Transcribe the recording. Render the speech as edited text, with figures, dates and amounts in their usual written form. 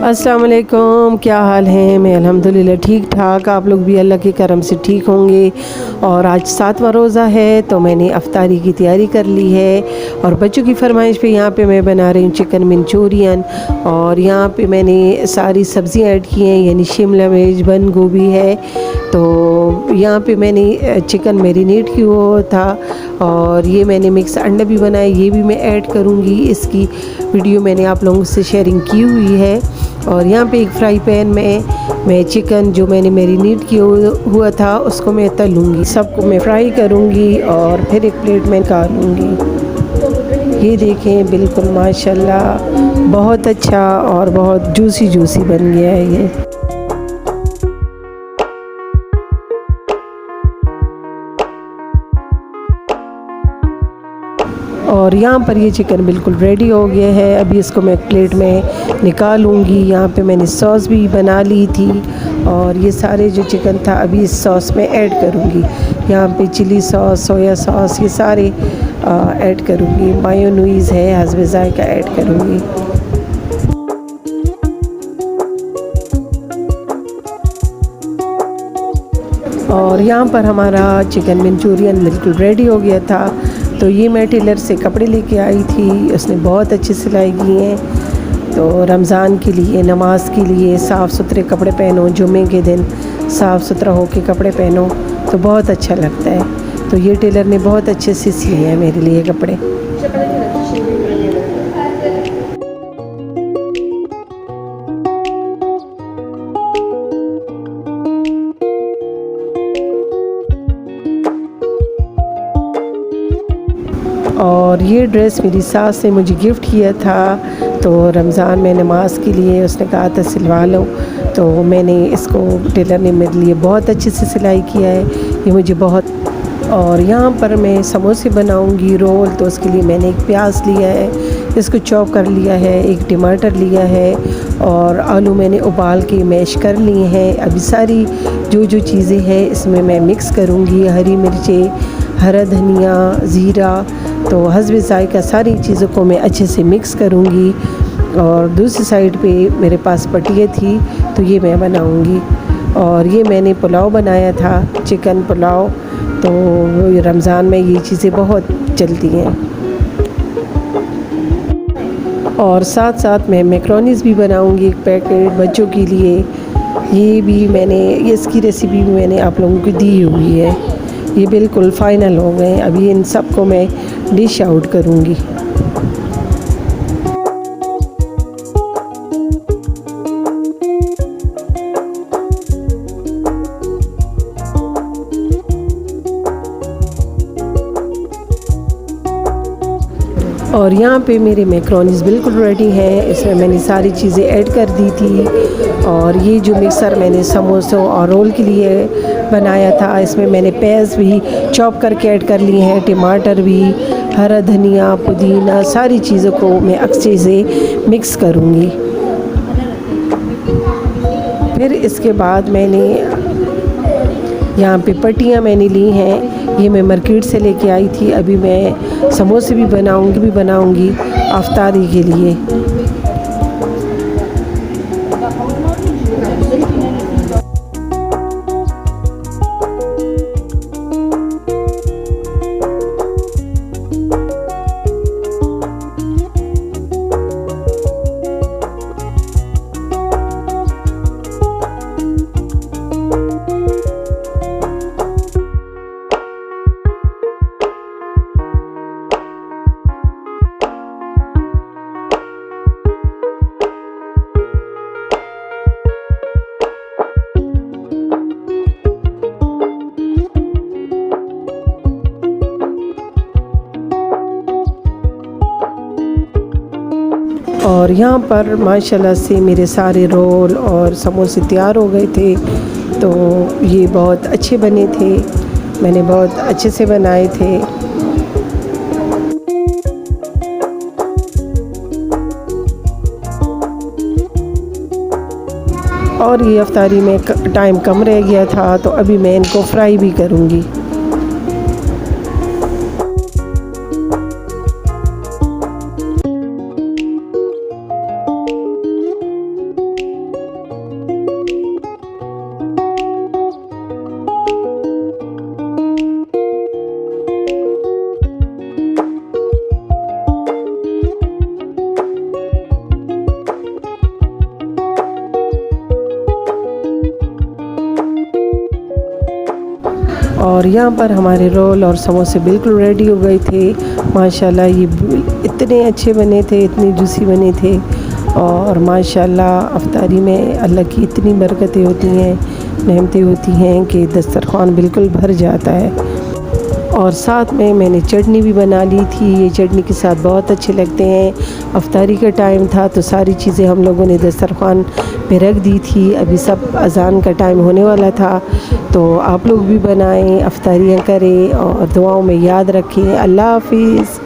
अस्सलाम वालेकुम, क्या हाल है। मैं अल्हम्दुलिल्लाह ठीक ठाक। आप लोग भी अल्लाह के करम से ठीक होंगे। और आज 7वां रोज़ा है तो मैंने अफ्तारी की तैयारी कर ली है। और बच्चों की फरमाइश पे यहाँ पे मैं बना रही हूँ चिकन मंचूरियन। और यहाँ पे मैंने सारी सब्ज़ियाँ ऐड की हैं, यानी शिमला मिर्च, बंद गोभी है। तो यहाँ पे मैंने चिकन मैरिनेट की हुआ था। और ये मैंने मिक्स अंडा भी बनाया, ये भी मैं ऐड करूँगी। इसकी वीडियो मैंने आप लोगों से शेयरिंग की हुई है। और यहाँ पे एक फ्राई पैन में मैं चिकन जो मैंने मैरिनेट किया हुआ था उसको मैं तलूँगी, सबको मैं फ्राई करूँगी और फिर एक प्लेट में निकालूँगी। ये देखें, बिल्कुल माशाल्लाह बहुत अच्छा और बहुत जूसी जूसी बन गया है ये। और यहाँ पर ये चिकन बिल्कुल रेडी हो गया है। अभी इसको मैं प्लेट में निकालूंगी। यहाँ पे मैंने सॉस भी बना ली थी और ये सारे जो चिकन था अभी इस सॉस में ऐड करूँगी। यहाँ पे चिली सॉस, सोया सॉस, ये सारे ऐड करूँगी। मायोनीज़ है, हस्बे ज़ायक़ा ऐड करूँगी। और यहाँ पर हमारा चिकन मंचूरियन बिल्कुल रेडी हो गया था। तो ये मैं टेलर से कपड़े लेके आई थी, उसने बहुत अच्छी सिलाई की हैं। तो रमज़ान के लिए, नमाज के लिए साफ़ सुथरे कपड़े पहनो, जुमे के दिन साफ़ सुथरा होके कपड़े पहनो तो बहुत अच्छा लगता है। तो ये टेलर ने बहुत अच्छे से सिए हैं मेरे लिए कपड़े। और ये ड्रेस मेरी सास ने मुझे गिफ्ट किया था। तो रमज़ान में नमाज के लिए उसने कहा था सिलवा लो, तो मैंने इसको, टेलर ने मेरे लिए बहुत अच्छे से सिलाई किया है, ये मुझे बहुत। और यहाँ पर मैं समोसे बनाऊंगी, रोल। तो उसके लिए मैंने एक प्याज लिया है, इसको चॉप कर लिया है, एक टमाटर लिया है और आलू मैंने उबाल के मैश कर लिए हैं। अभी सारी जो चीज़ें हैं इसमें मैं मिक्स करूँगी। हरी मिर्चें, हरा धनिया, ज़ीरा, तो हस्बे ज़ायक़ा सारी चीज़ों को मैं अच्छे से मिक्स करूँगी। और दूसरी साइड पे मेरे पास पटिया थी तो ये मैं बनाऊँगी। और ये मैंने पुलाव बनाया था, चिकन पुलाव। तो रमज़ान में ये चीज़ें बहुत चलती हैं। और साथ साथ मैं मैक्रोनीज़ भी बनाऊँगी, एक पैकेट बच्चों के लिए। ये भी मैंने, इसकी रेसिपी भी मैंने आप लोगों को दी हुई है। ये बिल्कुल फ़ाइनल हो गए। अभी इन सब को मैं डिश आउट करूँगी। और यहाँ पे मेरे मैक्रोनीज़ बिल्कुल रेडी हैं। इसमें मैंने सारी चीज़ें ऐड कर दी थी। और ये जो मिक्सर मैंने समोसों और रोल के लिए बनाया था, इसमें मैंने प्याज भी चॉप करके ऐड कर लिए हैं, टमाटर भी, हरा धनिया, पुदीना, सारी चीज़ों को मैं अच्छे से मिक्स करूँगी। फिर इसके बाद मैंने यहाँ पे पट्टियाँ मैंने ली हैं, ये मैं मार्केट से लेके आई थी। अभी मैं समोसे भी बनाऊँगी अफ्तारी के लिए। और यहाँ पर माशाल्लाह से मेरे सारे रोल और समोसे तैयार हो गए थे। तो ये बहुत अच्छे बने थे, मैंने बहुत अच्छे से बनाए थे। और ये अफ्तारी में टाइम कम रह गया था तो अभी मैं इनको फ्राई भी करूँगी। और यहाँ पर हमारे रोल और समोसे बिल्कुल रेडी हो गए थे। माशाल्लाह ये इतने अच्छे बने थे, इतने जूसी बने थे। और माशाल्लाह अफ्तारी में अल्लाह की इतनी बरकतें होती हैं, नेमतें होती हैं कि दस्तरख़्वान बिल्कुल भर जाता है। और साथ में मैंने चटनी भी बना ली थी, ये चटनी के साथ बहुत अच्छे लगते हैं। अफ्तारी का टाइम था तो सारी चीज़ें हम लोगों ने दस्तरख़्वान पे रख दी थी। अभी सब अज़ान का टाइम होने वाला था, तो आप लोग भी बनाएं, अफ्तारियाँ करें और दुआओं में याद रखें। अल्लाह हाफ़िज़।